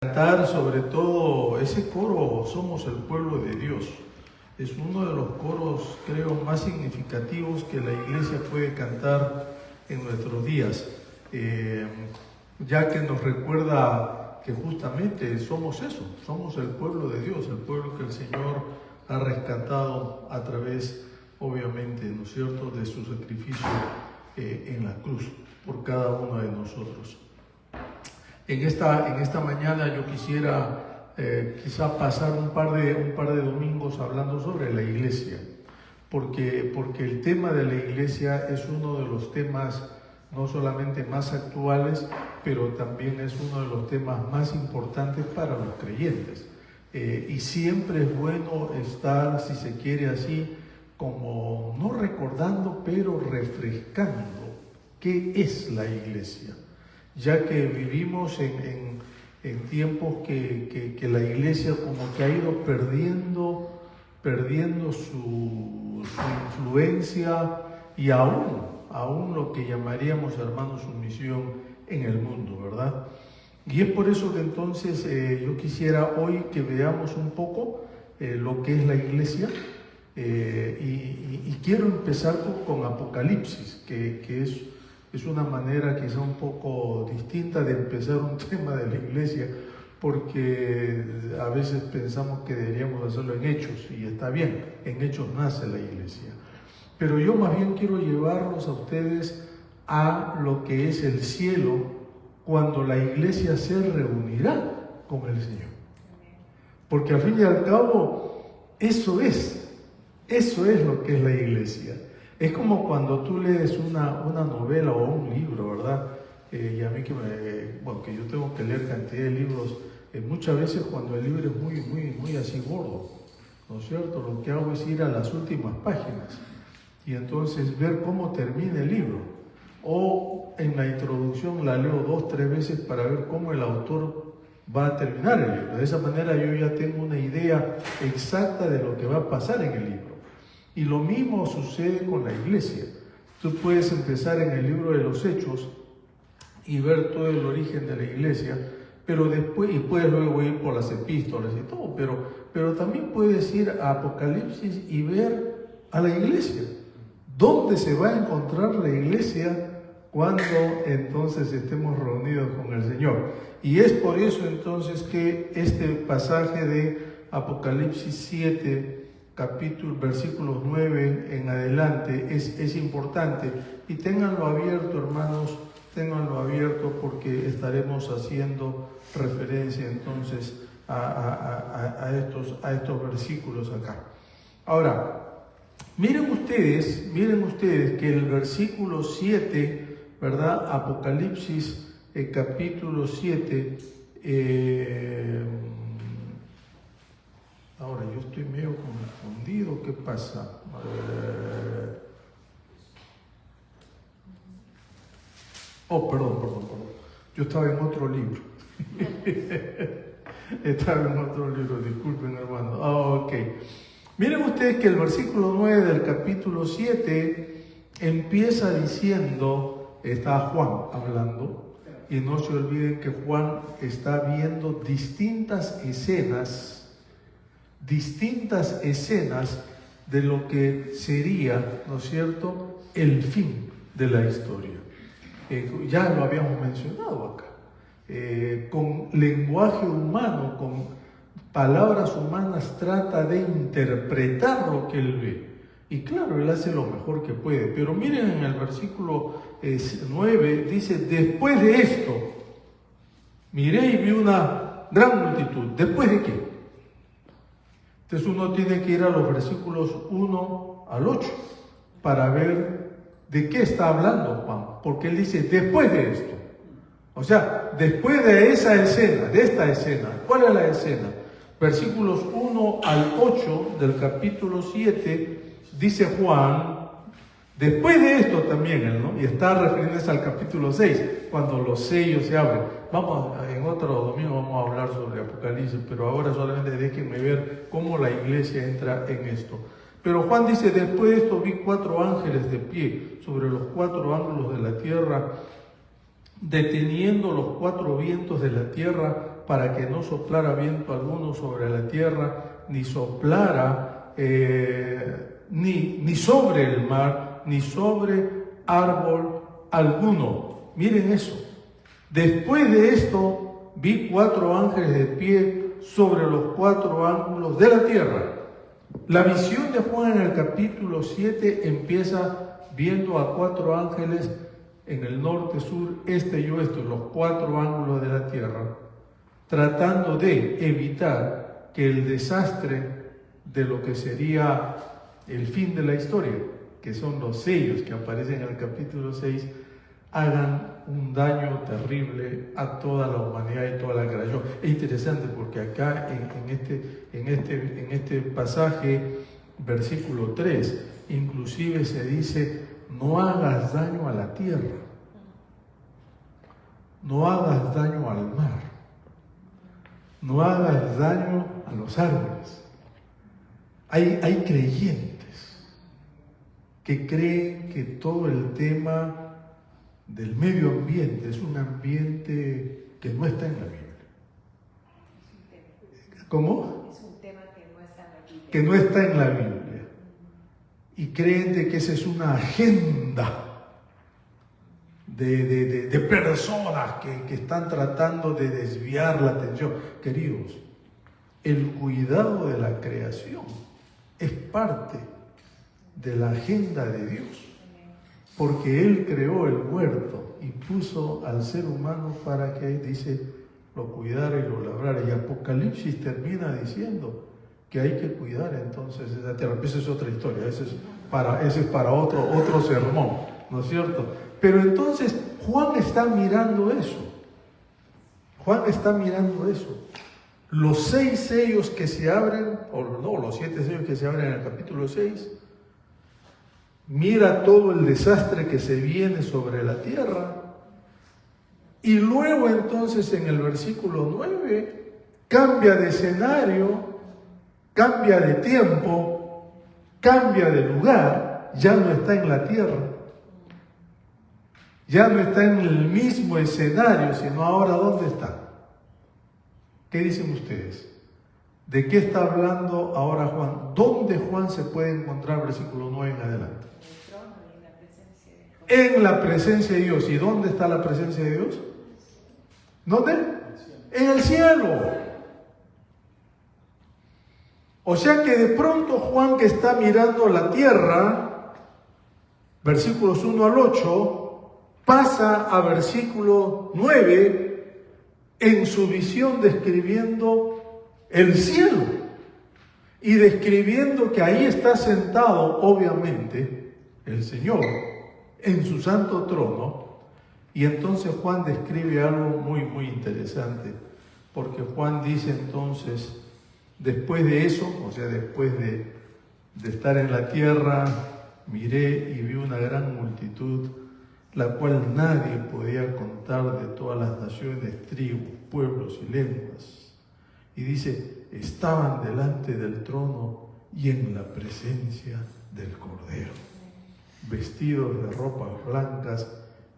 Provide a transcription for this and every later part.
Cantar sobre todo ese coro Somos el pueblo de Dios. Es uno de los coros, creo, más significativos que la iglesia puede cantar en nuestros días, ya que nos recuerda que justamente somos eso, somos el pueblo de Dios, el pueblo que el Señor ha rescatado a través, obviamente, ¿no es cierto?, de su sacrificio en la cruz por cada uno de nosotros. En esta mañana yo quisiera quizá pasar un par de domingos hablando sobre la iglesia, porque el tema de la iglesia es uno de los temas no solamente más actuales, pero también es uno de los temas más importantes para los creyentes. Y siempre es bueno estar, si se quiere así, como no recordando, pero refrescando qué es la iglesia, ya que vivimos en tiempos que la iglesia como que ha ido perdiendo su influencia y aún lo que llamaríamos, hermanos, su misión en el mundo, ¿verdad? Y es por eso que entonces yo quisiera hoy que veamos un poco lo que es la iglesia, y quiero empezar con Apocalipsis, que es una manera quizá un poco distinta de empezar un tema de la iglesia, porque a veces pensamos que deberíamos hacerlo en Hechos, y está bien, en Hechos nace la iglesia. Pero yo más bien quiero llevarlos a ustedes a lo que es el cielo, cuando la iglesia se reunirá con el Señor. Porque al fin y al cabo, eso es lo que es la iglesia. Es como cuando tú lees una novela o un libro, ¿verdad? Y a mí que yo tengo que leer cantidad de libros, muchas veces cuando el libro es muy así gordo, ¿no es cierto? Lo que hago es ir a las últimas páginas y entonces ver cómo termina el libro. O en la introducción la leo 2 o 3 veces para ver cómo el autor va a terminar el libro. De esa manera yo ya tengo una idea exacta de lo que va a pasar en el libro. Y lo mismo sucede con la iglesia. Tú puedes empezar en el libro de los Hechos y ver todo el origen de la iglesia, pero después, y puedes luego ir por las epístolas y todo, pero también puedes ir a Apocalipsis y ver a la iglesia. ¿Dónde se va a encontrar la iglesia cuando entonces estemos reunidos con el Señor? Y es por eso entonces que este pasaje de Apocalipsis 7, versículos 9 en adelante es importante, y ténganlo abierto, hermanos, ténganlo abierto, porque estaremos haciendo referencia entonces a estos versículos acá. Ahora, miren ustedes que el versículo 7, ¿verdad? Apocalipsis capítulo 7, ahora yo estoy medio confundido, ¿qué pasa? Perdón. Yo estaba en otro libro. Disculpen, hermano. Ok. Miren ustedes que el versículo 9 del capítulo 7 empieza diciendo, está Juan hablando, y no se olviden que Juan está viendo distintas escenas de lo que sería, ¿no es cierto?, el fin de la historia. Ya lo habíamos mencionado acá. Con lenguaje humano, con palabras humanas, trata de interpretar lo que él ve. Y claro, él hace lo mejor que puede. Pero miren, en el versículo 9 dice, después de esto, miré y vi una gran multitud. ¿Después de qué? Entonces uno tiene que ir a los versículos 1 al 8 para ver de qué está hablando Juan. Porque él dice, después de esto. O sea, después de esa escena, de esta escena. ¿Cuál es la escena? Versículos 1 al 8 del capítulo 7, dice Juan, después de esto también, ¿no? Y está refiriéndose al capítulo 6, cuando los sellos se abren. En otro domingo vamos a hablar sobre Apocalipsis, pero ahora solamente déjenme ver cómo la iglesia entra en esto. Pero Juan dice, después de esto vi 4 ángeles de pie sobre los 4 ángulos de la tierra, deteniendo los 4 vientos de la tierra para que no soplara viento alguno sobre la tierra, ni soplara ni sobre el mar, ni sobre árbol alguno. Miren eso. Después de esto, vi 4 ángeles de pie sobre los 4 ángulos de la tierra. La visión de Juan en el capítulo 7 empieza viendo a 4 ángeles en el norte, sur, este y oeste, los 4 ángulos de la tierra, tratando de evitar que el desastre de lo que sería el fin de la historia, que son los sellos que aparecen en el capítulo 6, hagan un daño terrible a toda la humanidad y toda la creación. Es interesante porque acá en este pasaje, versículo 3, inclusive se dice: no hagas daño a la tierra, no hagas daño al mar, no hagas daño a los árboles. Hay creyentes que creen que todo el tema del medio ambiente es un ambiente que no está en la Biblia. ¿Cómo? Es un tema que no está en la Biblia. Que no está en la Biblia. Y creen de que esa es una agenda de personas que están tratando de desviar la atención. Queridos, el cuidado de la creación es parte de la agenda de Dios. Porque Él creó el huerto y puso al ser humano para que, dice, lo cuidara y lo labrara. Y Apocalipsis termina diciendo que hay que cuidar entonces esa tierra. Esa es otra historia, ese es para otro sermón, ¿no es cierto? Pero entonces Juan está mirando eso. Juan está mirando eso. Los 6 sellos que se abren, o no, los 7 sellos que se abren en el capítulo 6, mira todo el desastre que se viene sobre la tierra, y luego entonces en el versículo 9 cambia de escenario, cambia de tiempo, cambia de lugar, ya no está en la tierra, ya no está en el mismo escenario, sino ahora ¿dónde está? ¿Qué dicen ustedes? ¿De qué está hablando ahora Juan? ¿Dónde Juan se puede encontrar versículo 9 en adelante? En la presencia de Dios. ¿Y dónde está la presencia de Dios? ¿Dónde? En el cielo. O sea que de pronto Juan, que está mirando la tierra, versículos 1 al 8, pasa a versículo 9 en su visión describiendo el cielo y describiendo que ahí está sentado, obviamente, el Señor en su santo trono. Y entonces Juan describe algo muy, muy interesante, porque Juan dice entonces, después de eso, o sea, después de estar en la tierra, miré y vi una gran multitud, la cual nadie podía contar, de todas las naciones, tribus, pueblos y lenguas. Y dice, estaban delante del trono y en la presencia del Cordero, vestidos de ropas blancas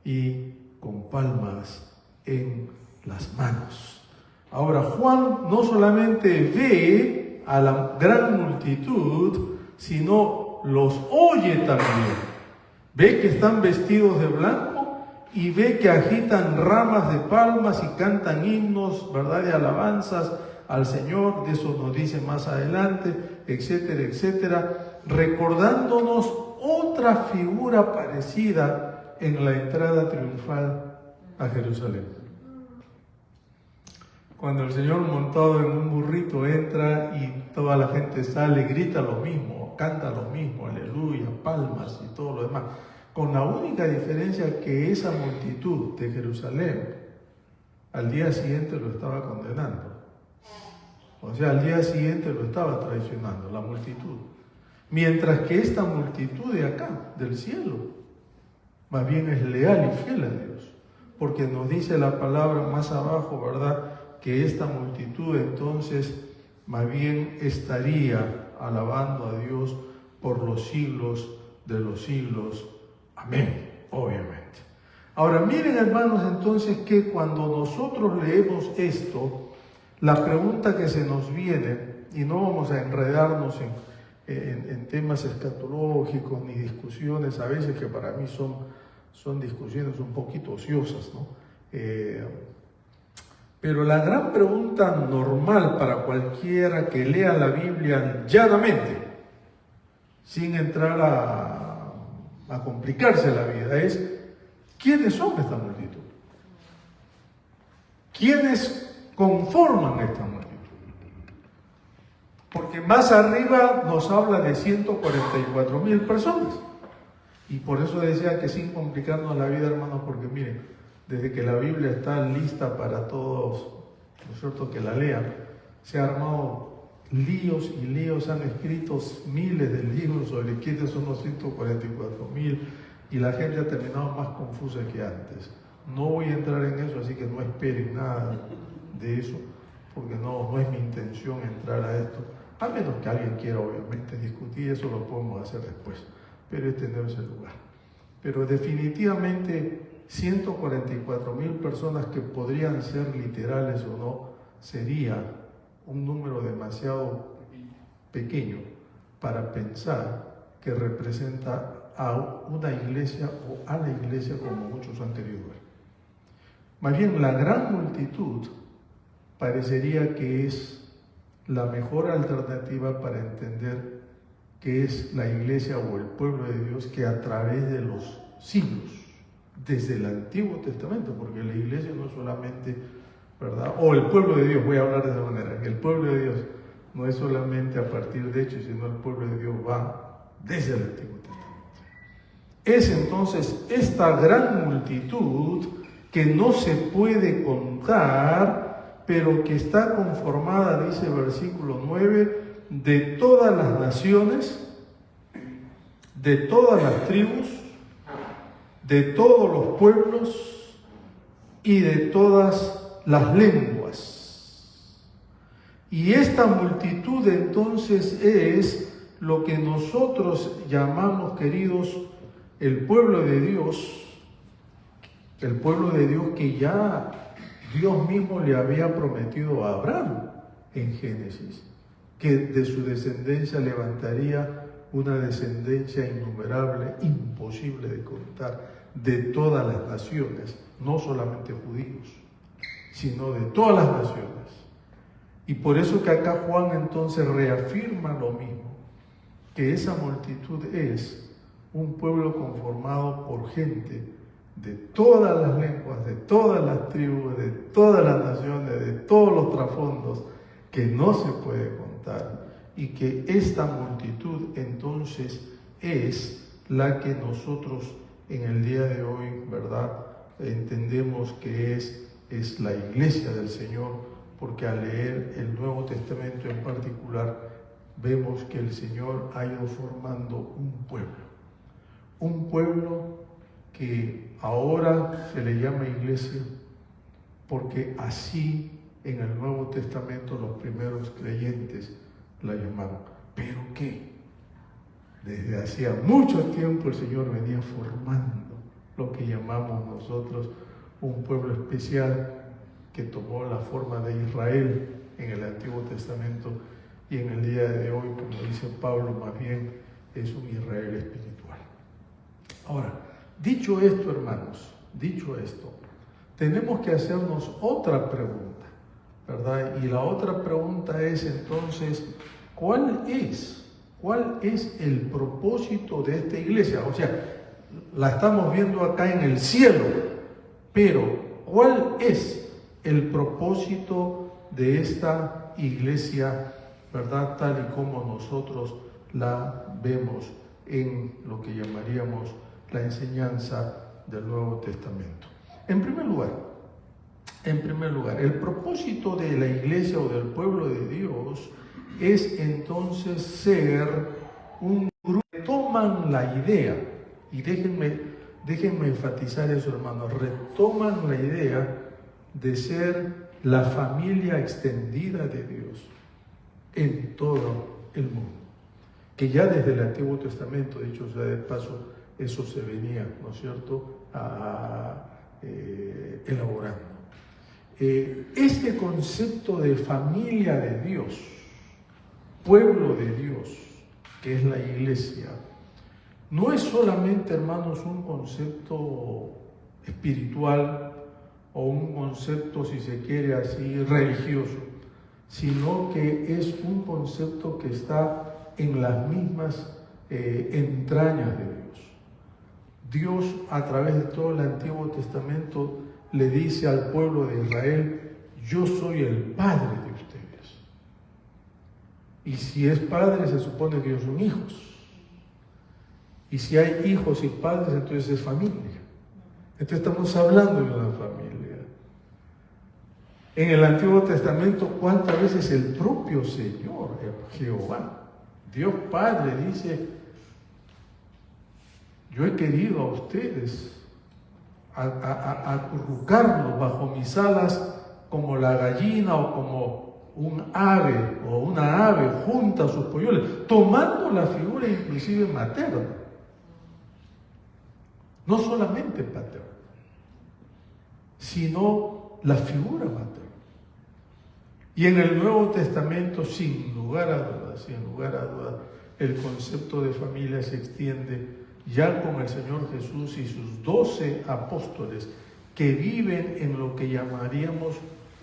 y con palmas en las manos. Ahora, Juan no solamente ve a la gran multitud, sino los oye también. Ve que están vestidos de blanco y ve que agitan ramas de palmas y cantan himnos, ¿verdad?, de alabanzas al Señor. De eso nos dice más adelante, etcétera, etcétera, recordándonos otra figura parecida en la entrada triunfal a Jerusalén. Cuando el Señor montado en un burrito entra y toda la gente sale, grita lo mismo, canta lo mismo, aleluya, palmas y todo lo demás, con la única diferencia que esa multitud de Jerusalén al día siguiente lo estaba condenando. O sea, al día siguiente lo estaba traicionando, la multitud. Mientras que esta multitud de acá, del cielo, más bien es leal y fiel a Dios. Porque nos dice la palabra más abajo, ¿verdad?, que esta multitud entonces más bien estaría alabando a Dios por los siglos de los siglos. Amén, obviamente. Ahora miren, hermanos, entonces, que cuando nosotros leemos esto, la pregunta que se nos viene, y no vamos a enredarnos en temas escatológicos ni discusiones, a veces que para mí son discusiones un poquito ociosas, ¿no? Pero la gran pregunta normal para cualquiera que lea la Biblia llanamente, sin entrar a complicarse la vida, es: ¿quiénes son esta multitud? ¿Quiénes conforman esta multitud? Porque más arriba nos habla de 144,000 personas. Y por eso decía que sin complicarnos la vida, hermanos, porque miren, desde que la Biblia está lista para todos, ¿no es cierto?, que la lean, se han armado líos y líos, han escrito miles de libros sobre quiénes son los 144,000 y la gente ha terminado más confusa que antes. No voy a entrar en eso, así que no esperen nada de eso, porque no es mi intención entrar a esto, a menos que alguien quiera obviamente discutir, eso lo podemos hacer después, pero este no es el lugar. Pero definitivamente 144,000 personas, que podrían ser literales o no, sería un número demasiado pequeño para pensar que representa a una iglesia o a la iglesia como muchos han querido ver. Más bien, la gran multitud parecería que es la mejor alternativa para entender qué es la iglesia o el pueblo de Dios, que a través de los siglos, desde el Antiguo Testamento, porque la iglesia no es solamente, ¿verdad?, o el pueblo de Dios, voy a hablar de esa manera, que el pueblo de Dios no es solamente a partir de hechos, sino el pueblo de Dios va desde el Antiguo Testamento. Es entonces esta gran multitud que no se puede contar, pero que está conformada, dice el versículo 9, de todas las naciones, de todas las tribus, de todos los pueblos y de todas las lenguas. Y esta multitud entonces es lo que nosotros llamamos, queridos, el pueblo de Dios, que ya Dios mismo le había prometido a Abraham en Génesis, que de su descendencia levantaría una descendencia innumerable, imposible de contar, de todas las naciones, no solamente judíos, sino de todas las naciones. Y por eso que acá Juan entonces reafirma lo mismo, que esa multitud es un pueblo conformado por gente de todas las lenguas, de todas las tribus, de todas las naciones, de todos los trasfondos, que no se puede contar, y que esta multitud entonces es la que nosotros en el día de hoy, ¿verdad?, entendemos que es la iglesia del Señor, porque al leer el Nuevo Testamento en particular, vemos que el Señor ha ido formando un pueblo que ahora se le llama iglesia, porque así en el Nuevo Testamento los primeros creyentes la llamaron. ¿Pero qué? Desde hacía mucho tiempo el Señor venía formando lo que llamamos nosotros un pueblo especial, que tomó la forma de Israel en el Antiguo Testamento, y en el día de hoy, como dice Pablo, más bien es un Israel espiritual. Ahora, dicho esto, hermanos, dicho esto, tenemos que hacernos otra pregunta, ¿verdad? Y la otra pregunta es entonces, ¿cuál es el propósito de esta iglesia? O sea, la estamos viendo acá en el cielo, pero ¿cuál es el propósito de esta iglesia, ¿verdad?, tal y como nosotros la vemos en lo que llamaríamos la enseñanza del Nuevo Testamento? En primer lugar, el propósito de la iglesia o del pueblo de Dios es entonces ser un grupo que toman la idea, y déjenme enfatizar eso, hermanos, retoman la idea de ser la familia extendida de Dios en todo el mundo, que ya desde el Antiguo Testamento, dicho sea de paso, eso se venía, ¿no es cierto?, elaborando. este concepto de familia de Dios, pueblo de Dios, que es la iglesia, no es solamente, hermanos, un concepto espiritual o un concepto, si se quiere así, religioso, sino que es un concepto que está en las mismas entrañas de Dios. Dios, a través de todo el Antiguo Testamento, le dice al pueblo de Israel: yo soy el Padre de ustedes. Y si es Padre, se supone que ellos son hijos. Y si hay hijos y padres, entonces es familia. Entonces estamos hablando de una familia. En el Antiguo Testamento, ¿cuántas veces el propio Señor, Jehová, Dios Padre, dice: yo he querido a ustedes acurrucarlos bajo mis alas como la gallina o como un ave o una ave junta a sus polluelos, tomando la figura inclusive materna, no solamente paterna, sino la figura materna. Y en el Nuevo Testamento, sin lugar a dudas, el concepto de familia se extiende ya con el Señor Jesús y sus 12 apóstoles, que viven en lo que llamaríamos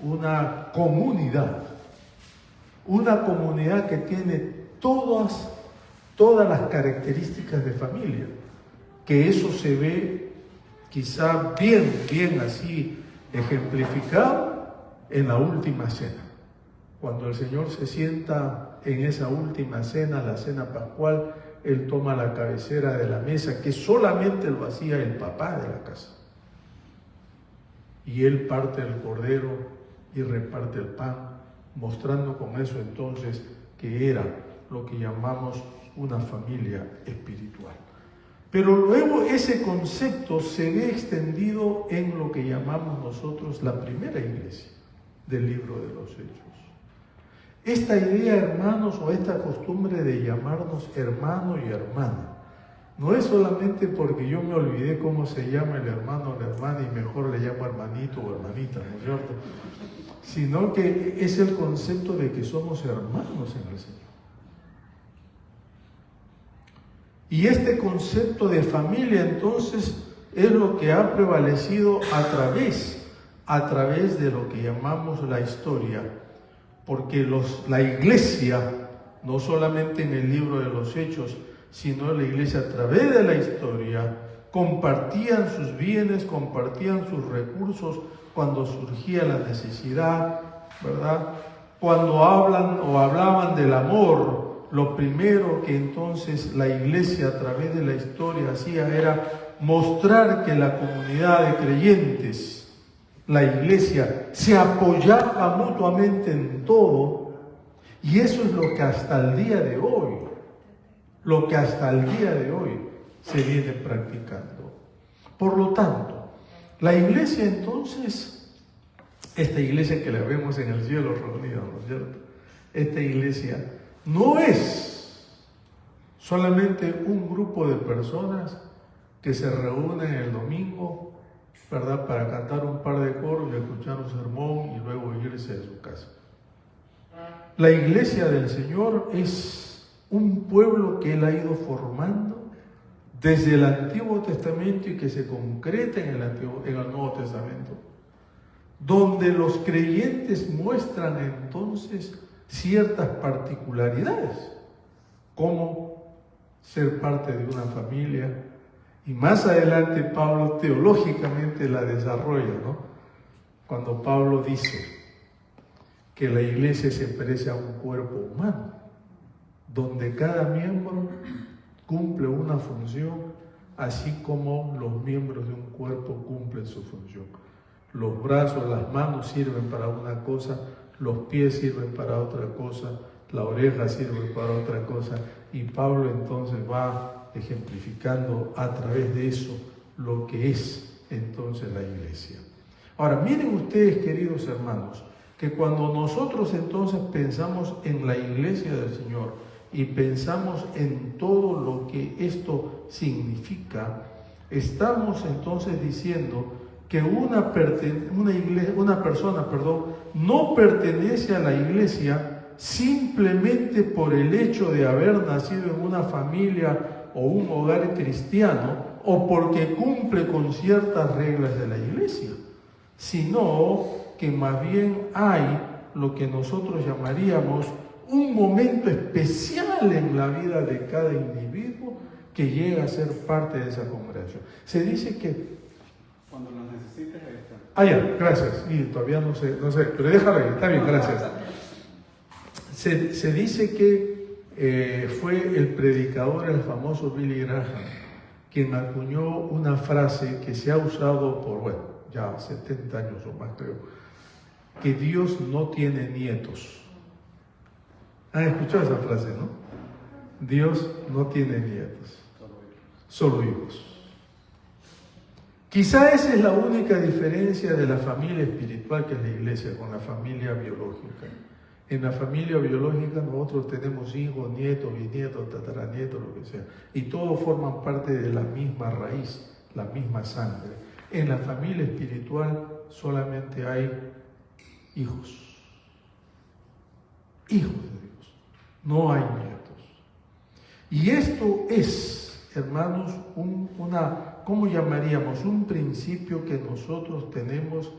una comunidad que tiene todas las características de familia, que eso se ve quizá bien así ejemplificado en la última cena. Cuando el Señor se sienta en esa última cena, la cena pascual, Él toma la cabecera de la mesa, que solamente lo hacía el papá de la casa. Y Él parte el cordero y reparte el pan, mostrando con eso entonces que era lo que llamamos una familia espiritual. Pero luego ese concepto se ve extendido en lo que llamamos nosotros la primera iglesia del libro de los Hechos. Esta idea, hermanos, o esta costumbre de llamarnos hermano y hermana, no es solamente porque yo me olvidé cómo se llama el hermano o la hermana y mejor le llamo hermanito o hermanita, ¿no es cierto? Sino que es el concepto de que somos hermanos en el Señor. Y este concepto de familia, entonces, es lo que ha prevalecido a través de lo que llamamos la historia. Porque la iglesia, no solamente en el libro de los Hechos, sino la iglesia a través de la historia, compartían sus bienes, compartían sus recursos cuando surgía la necesidad, ¿verdad? Cuando hablaban del amor, lo primero que entonces la iglesia a través de la historia hacía era mostrar que la comunidad de creyentes, la iglesia, se apoyaba mutuamente en todo, y eso es lo que hasta el día de hoy, se viene practicando. Por lo tanto, la iglesia entonces, esta iglesia que la vemos en el cielo reunida, ¿no es cierto? Esta iglesia no es solamente un grupo de personas que se reúnen el domingo, ¿verdad?, para cantar un par de coros y escuchar un sermón y luego irse de su casa. La iglesia del Señor es un pueblo que Él ha ido formando desde el Antiguo Testamento y que se concreta en el Nuevo Testamento, donde los creyentes muestran entonces ciertas particularidades, como ser parte de una familia. Y más adelante Pablo teológicamente la desarrolla, ¿no? Cuando Pablo dice que la iglesia se parece a un cuerpo humano, donde cada miembro cumple una función, así como los miembros de un cuerpo cumplen su función. Los brazos, las manos sirven para una cosa, los pies sirven para otra cosa, la oreja sirve para otra cosa, y Pablo entonces va ejemplificando a través de eso lo que es entonces la iglesia. Ahora, miren ustedes, queridos hermanos, que cuando nosotros entonces pensamos en la iglesia del Señor y pensamos en todo lo que esto significa, estamos entonces diciendo que una persona no pertenece a la iglesia simplemente por el hecho de haber nacido en una familia o un hogar cristiano o porque cumple con ciertas reglas de la iglesia, sino que más bien hay lo que nosotros llamaríamos un momento especial en la vida de cada individuo que llega a ser parte de esa congregación. Se dice que cuando lo necesites, ahí está. Ah, ya, gracias. Y todavía no sé, pero déjalo ahí, está bien, gracias. Se dice que fue el predicador, el famoso Billy Graham, quien acuñó una frase que se ha usado por, ya 70 años o más creo, que Dios no tiene nietos. ¿Han escuchado esa frase, no? Dios no tiene nietos, solo hijos. Quizá esa es la única diferencia de la familia espiritual que es la iglesia con la familia biológica. En la familia biológica nosotros tenemos hijos, nietos, bisnietos, tataranietos, lo que sea, y todos forman parte de la misma raíz, la misma sangre. En la familia espiritual solamente hay hijos, hijos de Dios, no hay nietos. Y esto es, hermanos, ¿cómo llamaríamos? Un principio que nosotros tenemos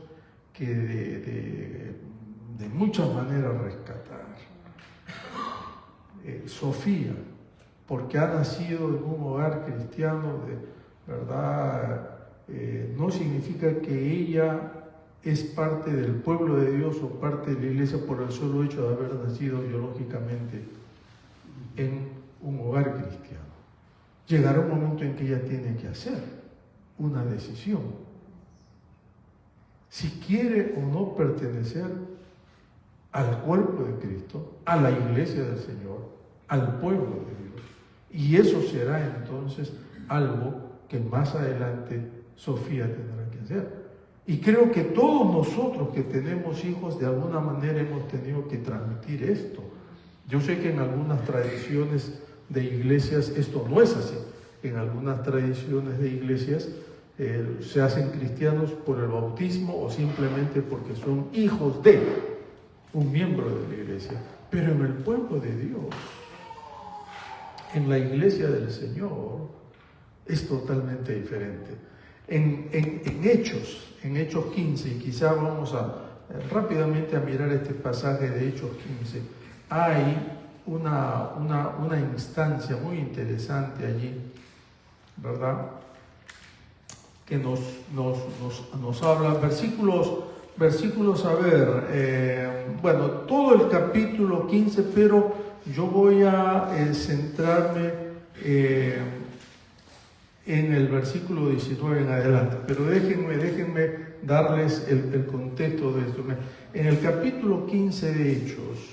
que de muchas maneras rescatar. Sofía, porque ha nacido en un hogar cristiano, ¿verdad? No significa que ella es parte del pueblo de Dios o parte de la iglesia por el solo hecho de haber nacido biológicamente en un hogar cristiano. Llegará un momento en que ella tiene que hacer una decisión. Si quiere o no pertenecer al cuerpo de Cristo, a la iglesia del Señor, al pueblo de Dios. Y eso será entonces algo que más adelante Sofía tendrá que hacer. Y creo que todos nosotros que tenemos hijos de alguna manera hemos tenido que transmitir esto. Yo sé que en algunas tradiciones de iglesias esto no es así. En algunas tradiciones de iglesias se hacen cristianos por el bautismo o simplemente porque son hijos de un miembro de la iglesia. Pero en el pueblo de Dios, en la iglesia del Señor, es totalmente diferente. En Hechos 15, y quizá vamos rápidamente a mirar este pasaje de Hechos 15, hay una instancia muy interesante allí, ¿verdad? Que nos habla, versículos a ver, todo el capítulo 15, pero yo voy a centrarme en el versículo 19 en adelante, pero déjenme darles el contexto de esto. En el capítulo 15 de Hechos,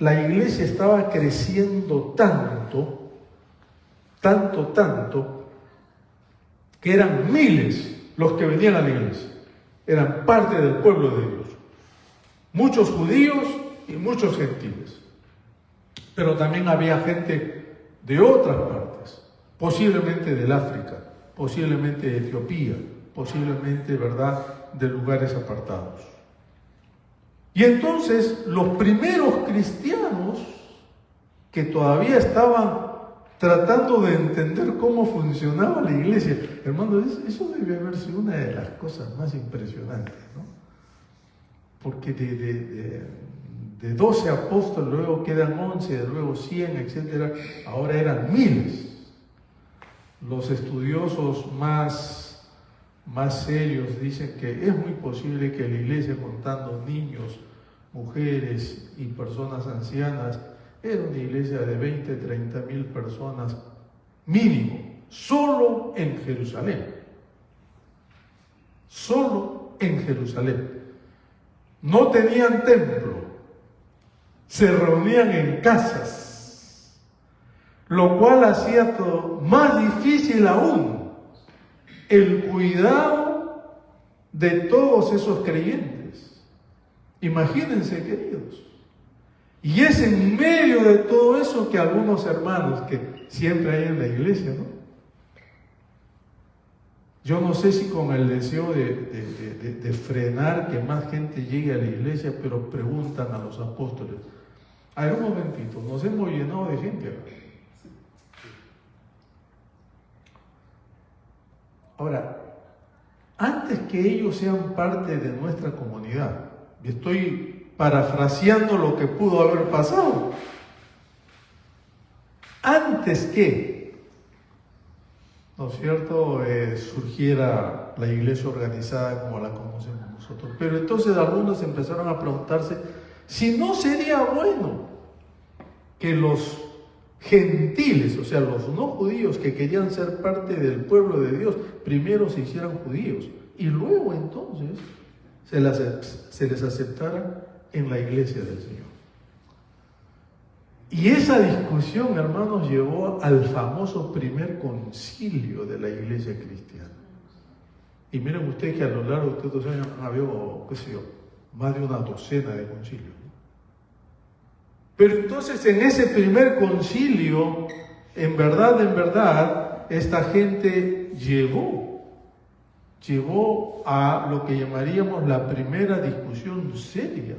la iglesia estaba creciendo tanto, que eran miles los que venían a la iglesia, eran parte del pueblo de Dios, muchos judíos y muchos gentiles, pero también había gente de otras partes, posiblemente del África, posiblemente de Etiopía, posiblemente, ¿verdad?, de lugares apartados. Y entonces los primeros cristianos que todavía estaban tratando de entender cómo funcionaba la iglesia, hermano, eso debe haber sido una de las cosas más impresionantes, ¿no? Porque de 12 apóstoles luego quedan 11, luego 100, etc. Ahora eran miles. Los estudiosos más serios dicen que es muy posible que la iglesia, contando niños, mujeres y personas ancianas, era una iglesia de 20, 30 mil personas mínimo, solo en Jerusalén. Solo en Jerusalén. No tenían templo, se reunían en casas, lo cual hacía todo más difícil aún el cuidado de todos esos creyentes. Imagínense, queridos. Y es en medio de todo eso que algunos hermanos que siempre hay en la iglesia, ¿no?, Yo no sé si con el deseo de frenar que más gente llegue a la iglesia, pero preguntan a los apóstoles. A ver, un momentito, nos hemos llenado de gente acá. Ahora, antes que ellos sean parte de nuestra comunidad, y estoy parafraseando lo que pudo haber pasado, antes que, ¿no es cierto?, surgiera la iglesia organizada como la conocemos nosotros. Pero entonces algunos empezaron a preguntarse si no sería bueno que los gentiles, o sea, los no judíos que querían ser parte del pueblo de Dios, primero se hicieran judíos y luego entonces se les aceptara en la iglesia del Señor. Y esa discusión, hermanos, llevó al famoso primer concilio de la iglesia cristiana. Y miren ustedes que a lo largo de estos años han habido, qué sé yo, más de una docena de concilios. Pero entonces en ese primer concilio, en verdad, esta gente llevó a lo que llamaríamos la primera discusión seria,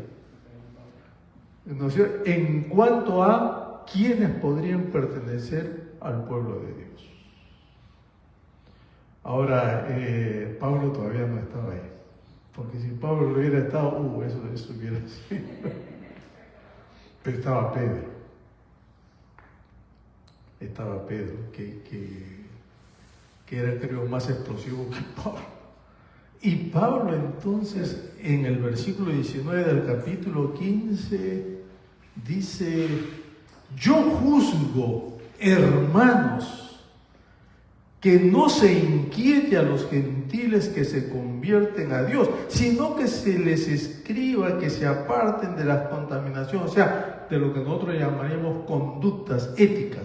en cuanto a quiénes podrían pertenecer al pueblo de Dios. Ahora, Pablo todavía no estaba ahí, porque si Pablo hubiera estado, eso hubiera sido. Pero estaba Pedro, que era, creo, más explosivo que Pablo. Y Pablo entonces, en el versículo 19 del capítulo 15, dice: yo juzgo, hermanos, que no se inquiete a los gentiles que se convierten a Dios, sino que se les escriba que se aparten de las contaminaciones, o sea, de lo que nosotros llamaríamos conductas éticas,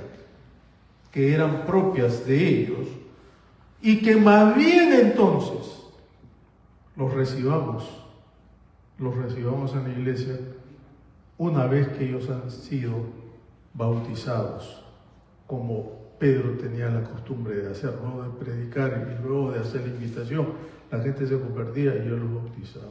que eran propias de ellos, y que más bien entonces los recibamos en la iglesia una vez que ellos han sido bautizados, como Pedro tenía la costumbre de hacer, luego de predicar y luego de hacer la invitación, la gente se convertía y él los bautizaba.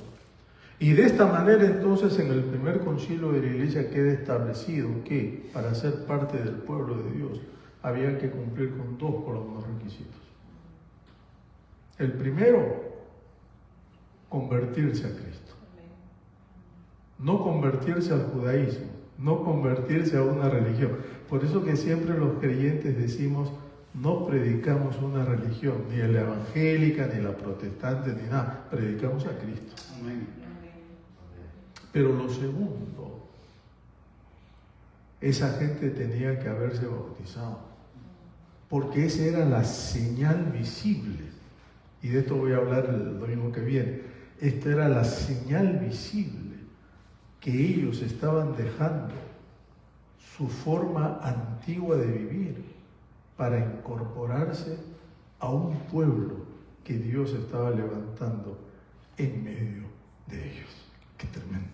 Y de esta manera entonces en el primer concilio de la iglesia queda establecido que para ser parte del pueblo de Dios había que cumplir con dos por lo menos requisitos. El primero, convertirse a Cristo. No convertirse al judaísmo, no convertirse a una religión. Por eso que siempre los creyentes decimos, no predicamos una religión, ni la evangélica, ni la protestante, ni nada. Predicamos a Cristo. Amén. Pero lo segundo, esa gente tenía que haberse bautizado, porque esa era la señal visible. Y de esto voy a hablar el domingo que viene. Esta era la señal visible que ellos estaban dejando su forma antigua de vivir para incorporarse a un pueblo que Dios estaba levantando en medio de ellos. ¡Qué tremendo!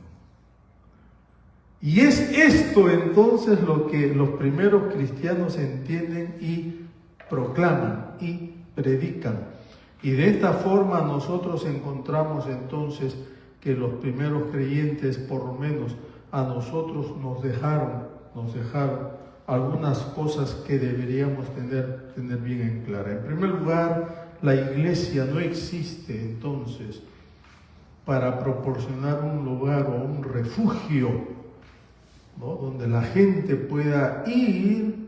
Y es esto entonces lo que los primeros cristianos entienden y proclaman y predican. Y de esta forma nosotros encontramos entonces que los primeros creyentes, por lo menos a nosotros, nos dejaron algunas cosas que deberíamos tener bien en clara. En primer lugar, la iglesia no existe entonces para proporcionar un lugar o un refugio, ¿no?, donde la gente pueda ir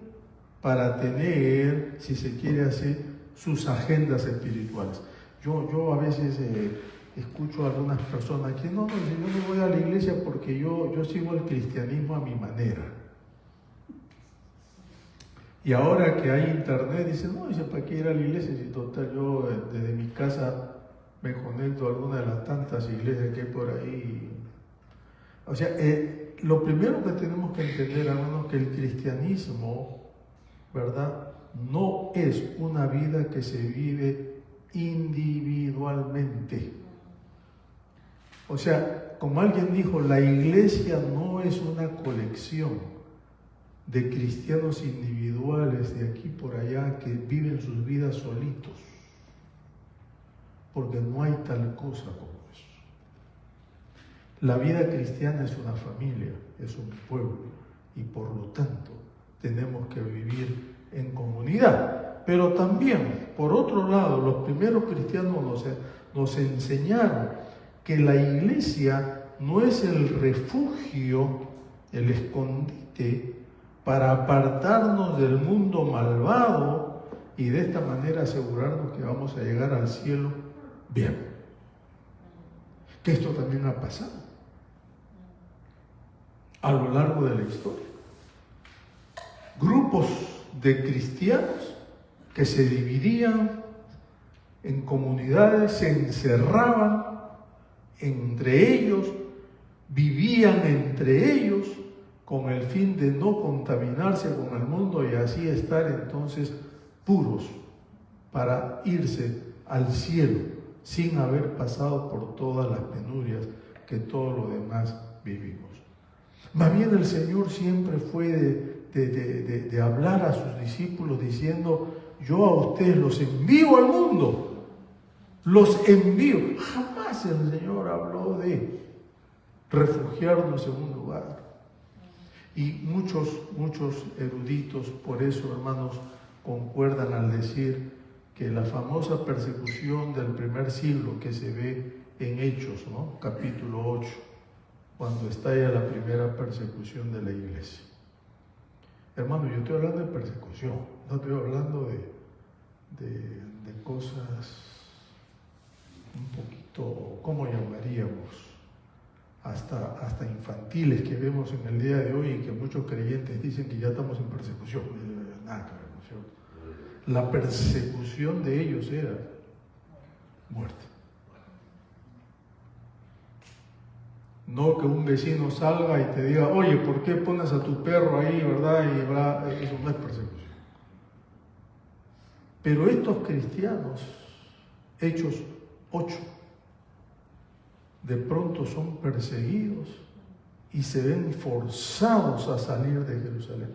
para tener, si se quiere hacer, sus agendas espirituales. Yo a veces escucho a algunas personas que no, yo no voy a la iglesia porque yo sigo el cristianismo a mi manera. Y ahora que hay internet, dicen, no, dice, ¿para qué ir a la iglesia? Si total, yo desde mi casa me conecto a alguna de las tantas iglesias que hay por ahí. O sea, lo primero que tenemos que entender, hermanos, que el cristianismo, ¿verdad?, no es una vida que se vive individualmente. O sea, como alguien dijo, la iglesia no es una colección de cristianos individuales de aquí por allá que viven sus vidas solitos. porque no hay tal cosa como eso. La vida cristiana es una familia, es un pueblo, y por lo tanto tenemos que vivir en comunidad. Pero también, por otro lado, los primeros cristianos nos enseñaron que la iglesia no es el refugio, el escondite para apartarnos del mundo malvado y de esta manera asegurarnos que vamos a llegar al cielo bien. Que esto también ha pasado a lo largo de la historia. Grupos de cristianos que se dividían en comunidades, se encerraban entre ellos, vivían entre ellos con el fin de no contaminarse con el mundo y así estar entonces puros para irse al cielo sin haber pasado por todas las penurias que todos los demás vivimos. Más bien el Señor siempre fue de hablar a sus discípulos diciendo: yo a ustedes los envío al mundo, los envío. Jamás el Señor habló de refugiarnos en un lugar. Y muchos eruditos, por eso, hermanos, concuerdan al decir que la famosa persecución del primer siglo que se ve en Hechos, ¿no? Capítulo 8, cuando estalla la primera persecución de la iglesia. Hermano, yo estoy hablando de persecución, no estoy hablando de cosas un poquito, ¿cómo llamaríamos? Hasta infantiles que vemos en el día de hoy y que muchos creyentes dicen que ya estamos en persecución. Nada que ver, ¿no es cierto? La persecución de ellos era muerte. No que un vecino salga y te diga: oye, ¿por qué pones a tu perro ahí, verdad? Y eso no es persecución. Pero estos cristianos, Hechos 8, de pronto son perseguidos y se ven forzados a salir de Jerusalén.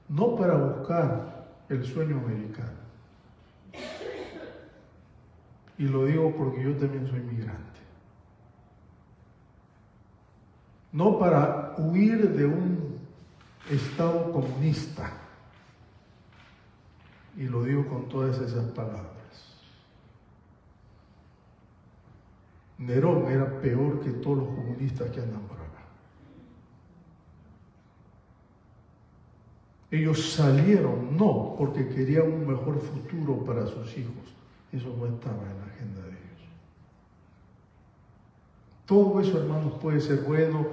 No para buscar el sueño americano. Y lo digo porque yo también soy migrante. No para huir de un Estado comunista. Y lo digo con todas esas palabras. Nerón era peor que todos los comunistas que andan por acá. Ellos salieron no porque querían un mejor futuro para sus hijos. Eso no estaba en la agenda de ellos. Todo eso, hermanos, puede ser bueno.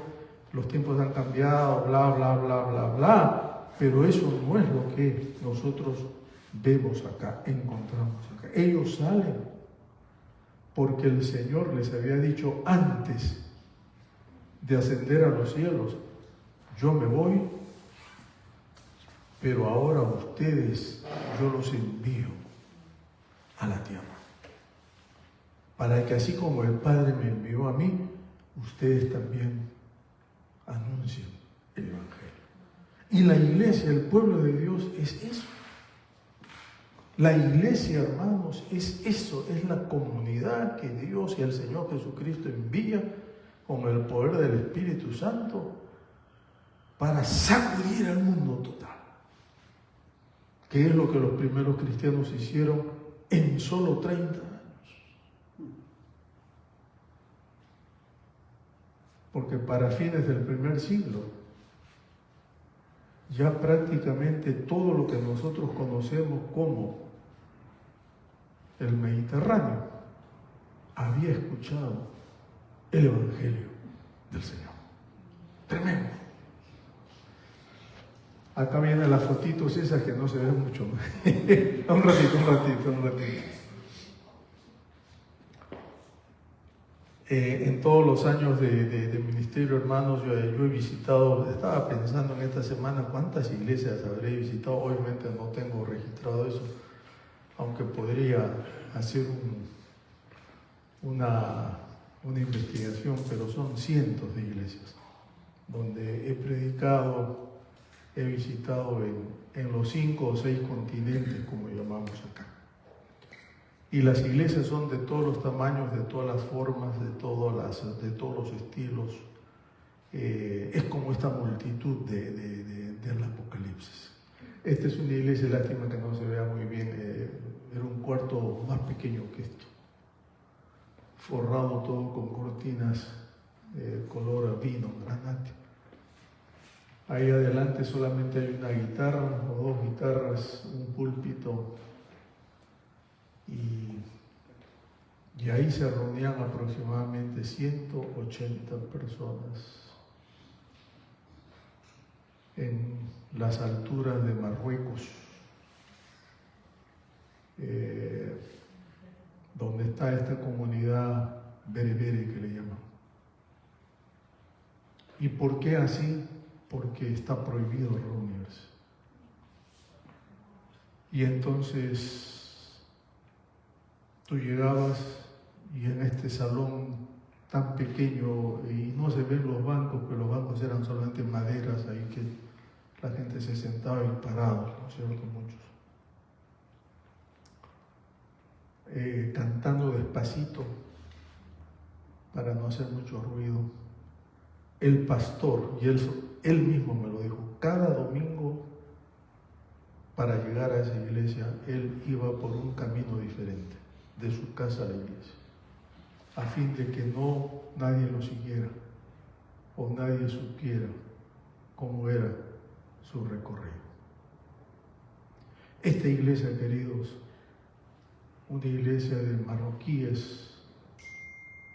Los tiempos han cambiado, bla, bla, bla, bla, bla. Pero eso no es lo que nosotros vemos acá, encontramos acá. Ellos salen porque el Señor les había dicho antes de ascender a los cielos: yo me voy, pero ahora ustedes yo los envío a la tierra, para que así como el Padre me envió a mí, ustedes también anuncien el Evangelio. Y la iglesia, el pueblo de Dios, es eso. La iglesia, hermanos, es eso, es la comunidad que Dios y el Señor Jesucristo envía con el poder del Espíritu Santo para sacudir al mundo total. Que es lo que los primeros cristianos hicieron en solo 30 años. Porque para fines del primer siglo, ya prácticamente todo lo que nosotros conocemos como el Mediterráneo había escuchado el Evangelio del Señor. Tremendo. Acá vienen las fotitos esas que no se ven mucho. un ratito. En todos los años de ministerio, hermanos, yo he visitado, estaba pensando en esta semana cuántas iglesias habré visitado. Obviamente no tengo registrado eso, aunque podría hacer una investigación, pero son cientos de iglesias donde he predicado, he visitado en los 5 o 6 continentes, como llamamos acá. Y las iglesias son de todos los tamaños, de todas las formas, de todos los estilos. Es como esta multitud del Apocalipsis. Esta es una iglesia, lástima que no se vea muy bien, era un cuarto más pequeño que esto, forrado todo con cortinas color vino, granate. Ahí adelante solamente hay una guitarra o dos guitarras, un púlpito, y ahí se reunían aproximadamente 180 personas en las alturas de Marruecos, donde está esta comunidad berebere que le llaman. ¿Y por qué así? Porque está prohibido reunirse. Y entonces tú llegabas y en este salón tan pequeño, y no se ven los bancos, pero los bancos eran solamente maderas ahí que la gente se sentaba y paraba, ¿no es cierto? Muchos. Cantando despacito para no hacer mucho ruido. El pastor, y él mismo me lo dijo, cada domingo para llegar a esa iglesia, él iba por un camino diferente, de su casa a la iglesia, a fin de que nadie lo siguiera o nadie supiera cómo era su recorrido. Esta iglesia, queridos, una iglesia de marroquíes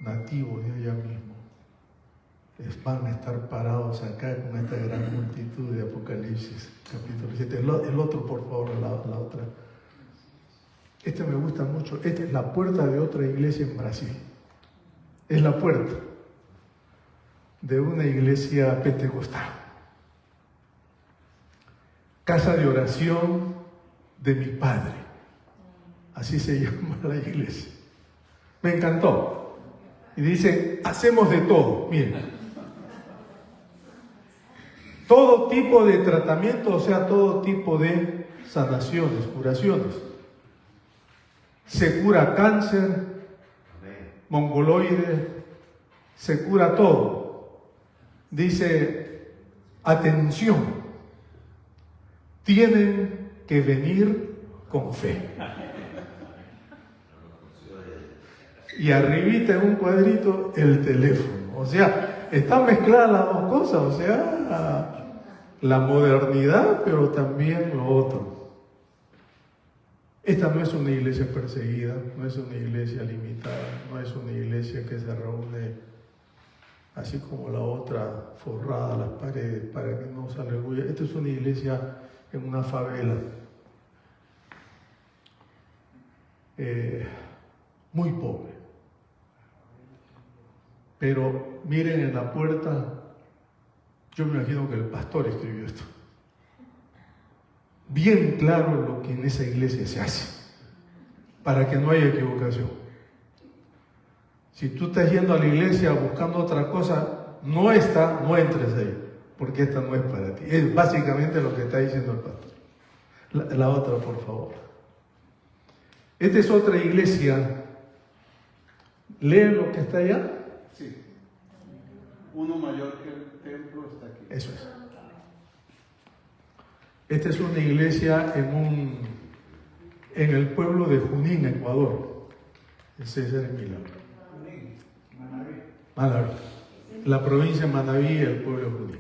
nativos de allá mismo, van a estar parados acá con esta gran multitud de Apocalipsis, capítulo 7. El otro, por favor, la otra. Este me gusta mucho. Esta es la puerta de otra iglesia en Brasil. Es la puerta de una iglesia pentecostal. Casa de oración de mi padre. Así se llama la iglesia. Me encantó. Y dice, hacemos de todo. Miren. Todo tipo de tratamiento, o sea, todo tipo de sanaciones, curaciones. Se cura cáncer, mongoloide, se cura todo. Dice, atención, tienen que venir con fe. Y arribita en un cuadrito el teléfono. O sea, están mezcladas las dos cosas, o sea, la modernidad, pero también lo otro. Esta no es una iglesia perseguida, no es una iglesia limitada, no es una iglesia que se reúne así como la otra, forrada a las paredes para que no salga el ruido. Esta es una iglesia en una favela, muy pobre. Pero miren en la puerta, yo me imagino que el pastor escribió esto. Bien claro lo que en esa iglesia se hace, para que no haya equivocación. Si tú estás yendo a la iglesia buscando otra cosa, no entres ahí, porque esta no es para ti. Es básicamente lo que está diciendo el pastor. La otra, por favor. Esta es otra iglesia. ¿Leen lo que está allá? Sí. Uno mayor que el templo está aquí. Eso es. Esta es una iglesia en el pueblo de Junín, Ecuador. Ese es el milagro. Manabí. La provincia de Manabí, el pueblo de Junín.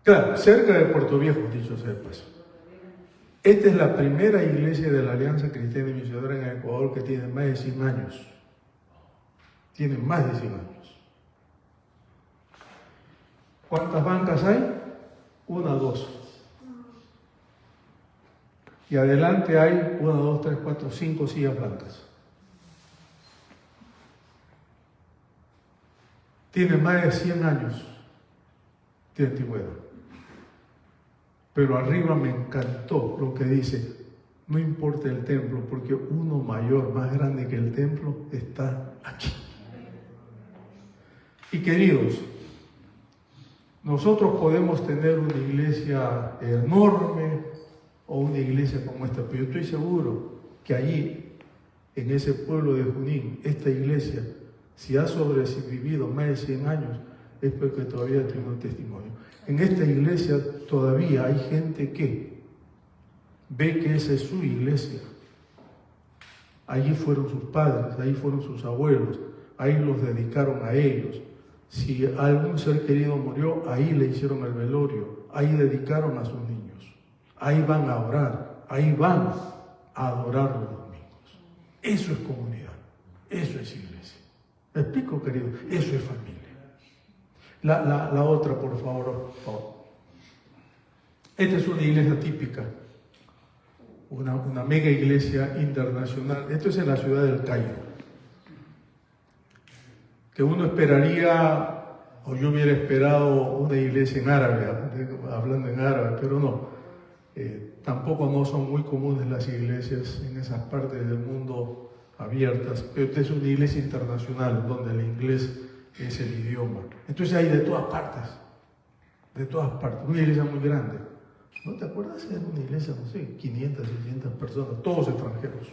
Claro, cerca de Puerto Viejo, dicho sea de paso. Esta es la primera iglesia de la Alianza Cristiana y Misionera en Ecuador que tiene más de 100 años. Tiene más de 100 años. ¿Cuántas bancas hay? 1, 2. Y adelante hay 1, 2, 3, 4, 5 sillas blancas. Tiene más de 100 años de antigüedad. Pero arriba me encantó lo que dice, no importa el templo, porque uno mayor, más grande que el templo, está aquí. Y queridos, nosotros podemos tener una iglesia enorme o una iglesia como esta, pero yo estoy seguro que allí en ese pueblo de Junín, esta iglesia, si ha sobrevivido más de 100 años, es porque todavía tiene un testimonio. En esta iglesia todavía hay gente que ve que esa es su iglesia. Allí fueron sus padres, ahí fueron sus abuelos, ahí los dedicaron a ellos. Si algún ser querido murió, ahí le hicieron el velorio, ahí dedicaron a sus niños. Ahí van a orar, ahí van a adorar los domingos. Eso es comunidad, eso es iglesia. ¿Me explico, querido? Eso es familia. La otra, por favor. Esta es una iglesia típica, una mega iglesia internacional. Esto es en la ciudad del Cairo. Que uno esperaría, o yo hubiera esperado una iglesia en árabe, hablando en árabe, pero no. Tampoco no son muy comunes las iglesias en esas partes del mundo abiertas, pero esta es una iglesia internacional donde el inglés es el idioma. Entonces hay de todas partes, una iglesia muy grande. ¿No te acuerdas? Era una iglesia, no sé, 500, 600 personas, todos extranjeros.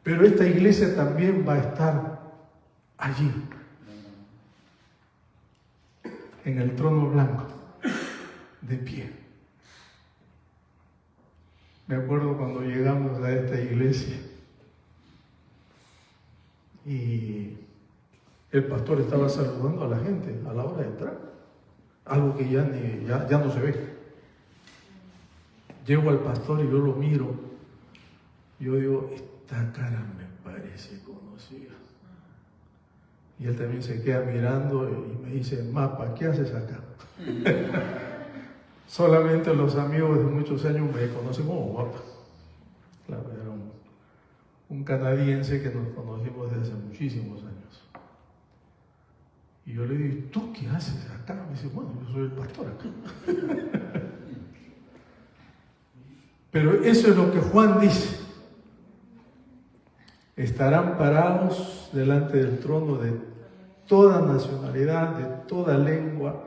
Pero esta iglesia también va a estar allí, en el trono blanco, de pie. Me acuerdo cuando llegamos a esta iglesia y el pastor estaba saludando a la gente a la hora de entrar, algo que ya no se ve. Llego al pastor y yo lo miro, yo digo, esta cara me parece conocida. Y él también se queda mirando y me dice, Mapa, ¿qué haces acá? Solamente los amigos de muchos años me conocen como Mapa. Claro, era un canadiense que nos conocimos desde hace muchísimos años. Y yo le digo, ¿tú qué haces acá? Me dice, bueno, yo soy el pastor acá. Pero eso es lo que Juan dice. Estarán parados delante del trono de toda nacionalidad, de toda lengua,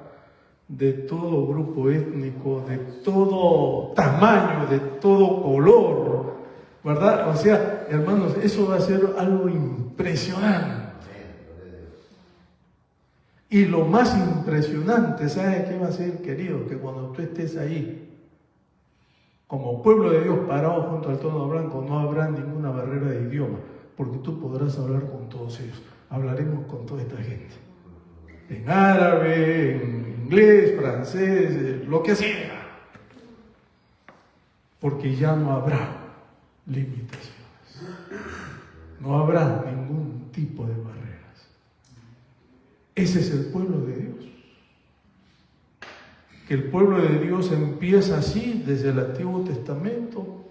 de todo grupo étnico, de todo tamaño, de todo color, ¿verdad? O sea, hermanos, eso va a ser algo impresionante. Y lo más impresionante, ¿sabes qué va a ser, querido? Que cuando tú estés ahí, como pueblo de Dios parado junto al trono blanco, no habrá ninguna barrera de idioma, porque tú podrás hablar con todos ellos. Hablaremos con toda esta gente. En árabe, en inglés, francés, lo que sea. Porque ya no habrá limitaciones. No habrá ningún tipo de barreras. Ese es el pueblo de Dios. Que el pueblo de Dios empieza así desde el Antiguo Testamento,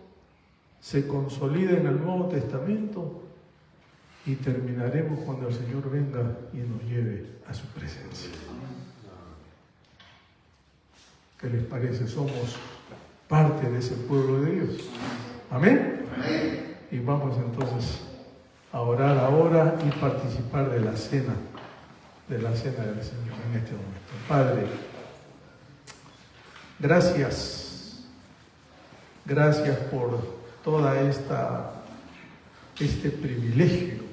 se consolida en el Nuevo Testamento y terminaremos cuando el Señor venga y nos lleve a su presencia. ¿Qué les parece? Somos parte de ese pueblo de Dios. ¿Amén? Y vamos entonces a orar ahora y participar de la cena del Señor en este momento. Padre, gracias por toda este privilegio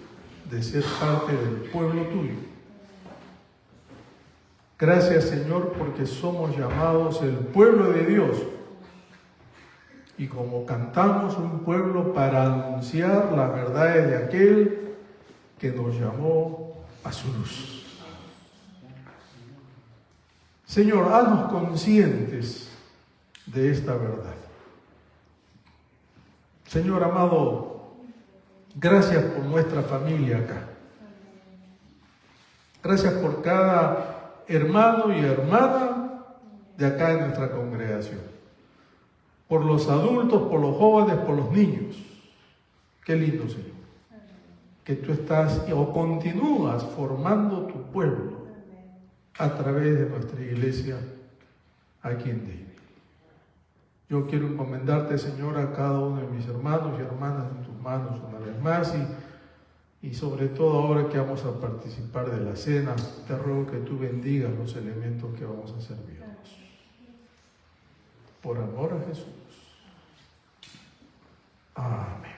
de ser parte del pueblo tuyo. Gracias, Señor, porque somos llamados el pueblo de Dios. Y como cantamos, un pueblo para anunciar las verdades de aquel que nos llamó a su luz. Señor, haznos conscientes de esta verdad. Señor amado, gracias por nuestra familia acá. Gracias por cada hermano y hermana de acá en nuestra congregación. Por los adultos, por los jóvenes, por los niños. Qué lindo, Señor. Que tú estás o continúas formando tu pueblo a través de nuestra iglesia aquí en David. Yo quiero encomendarte, Señor, a cada uno de mis hermanos y hermanas en tus manos una vez más y sobre todo ahora que vamos a participar de la cena, te ruego que tú bendigas los elementos que vamos a servirnos. Por amor a Jesús. Amén.